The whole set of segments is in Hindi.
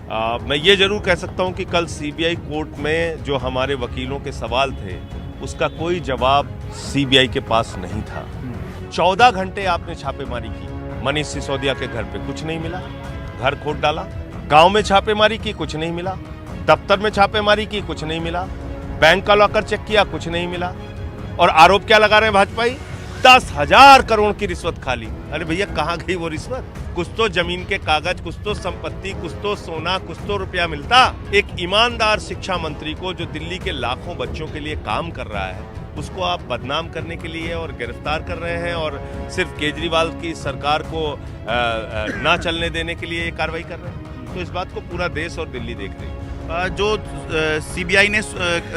मैं ये जरूर कह सकता हूं कि कल सीबीआई कोर्ट में जो हमारे वकीलों के सवाल थे उसका कोई जवाब सीबीआई के पास नहीं था। 14 घंटे आपने छापेमारी की, मनीष सिसोदिया के घर पे कुछ नहीं मिला, घर खोद डाला। गांव में छापेमारी की, कुछ नहीं मिला। दफ्तर में छापेमारी की, कुछ नहीं मिला। बैंक का लॉकर चेक किया, कुछ नहीं मिला। और आरोप क्या लगा रहे हैं भाजपाई? 10,000 करोड़ की रिश्वत खा ली। अरे भैया कहाँ गई वो रिश्वत? कुछ तो जमीन के कागज, कुछ तो संपत्ति, कुछ तो सोना, कुछ तो रुपया मिलता। एक ईमानदार शिक्षा मंत्री को जो दिल्ली के लाखों बच्चों के लिए काम कर रहा है, उसको आप बदनाम करने के लिए और गिरफ्तार कर रहे हैं और सिर्फ केजरीवाल की सरकार को ना चलने देने के लिए ये कार्रवाई कर रहे हैं। तो इस बात को पूरा देश और दिल्ली देख रही है। जो सीबीआई ने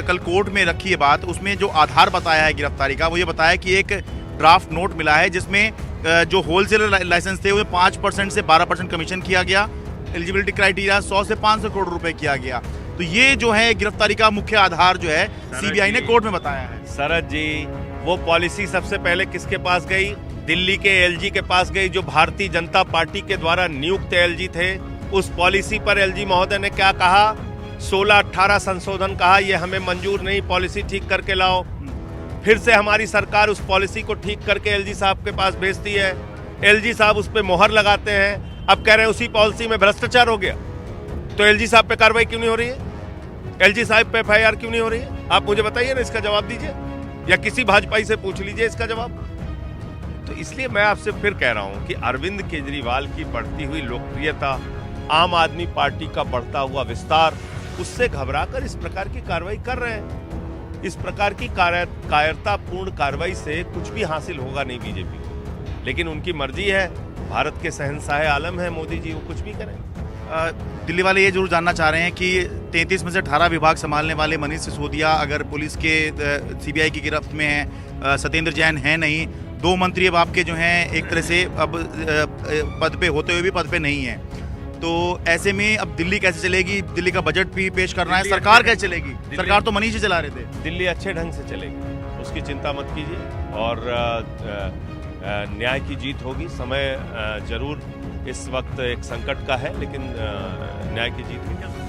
कल कोर्ट में रखी है बात, उसमें जो आधार बताया है गिरफ्तारी का, वो ये बताया कि एक ड्राफ्ट नोट मिला है जिसमें जो होलसेलर लाइसेंस थे उसमें 5% से 12% कमीशन किया गया। एलिजिबिलिटी क्राइटेरिया 100 से 500 करोड़ रुपए किया गया। तो ये जो है गिरफ्तारी का मुख्य आधार जो है सीबीआई ने कोर्ट में बताया है। शरद जी, वो पॉलिसी सबसे पहले किसके पास गई? दिल्ली के एलजी के पास गई, जो भारतीय जनता पार्टी के द्वारा नियुक्त एलजी थे। उस पॉलिसी पर एलजी महोदय ने क्या कहा? 16-18 संशोधन कहा, ये हमें मंजूर नहीं, पॉलिसी ठीक करके लाओ। फिर से हमारी सरकार उस पॉलिसी को ठीक करके एलजी साहब के पास भेजती है। एलजी साहब उस पर मोहर लगाते हैं। अब कह रहे हैं उसी पॉलिसी में भ्रष्टाचार हो गया, तो एलजी साहब पे कार्रवाई क्यों नहीं हो रही है? एलजी साहब पे एफआईआर क्यों नहीं हो रही है? आप मुझे बताइए ना, इसका जवाब दीजिए, या किसी भाजपाई से पूछ लीजिए इसका जवाब। तो इसलिए मैं आपसे फिर कह रहा हूं कि अरविंद केजरीवाल की बढ़ती हुई लोकप्रियता, आम आदमी पार्टी का बढ़ता हुआ विस्तार, उससे घबराकर इस प्रकार की कार्रवाई कर रहे हैं। इस प्रकार की कायरतापूर्ण कार्रवाई से कुछ भी हासिल होगा नहीं बीजेपी को, लेकिन उनकी मर्जी है। भारत के शहंशाह आलम है मोदी जी, वो कुछ भी करें। दिल्ली वाले ये जरूर जानना चाह रहे हैं कि 33 में से 18 विभाग संभालने वाले मनीष सिसोदिया अगर पुलिस के सीबीआई की गिरफ्त में हैं, सत्येंद्र जैन है नहीं, 2 मंत्री अब आपके जो हैं एक तरह से अब पद पे होते हुए भी पद पे नहीं है, तो ऐसे में अब दिल्ली कैसे चलेगी? दिल्ली का बजट भी पेश करना है, सरकार कैसे चलेगी? सरकार तो मनीष ही चला रहे थे। दिल्ली अच्छे ढंग से चलेगी, उसकी चिंता मत कीजिए, और न्याय की जीत होगी। समय जरूर इस वक्त एक संकट का है, लेकिन न्याय की जीत होगी।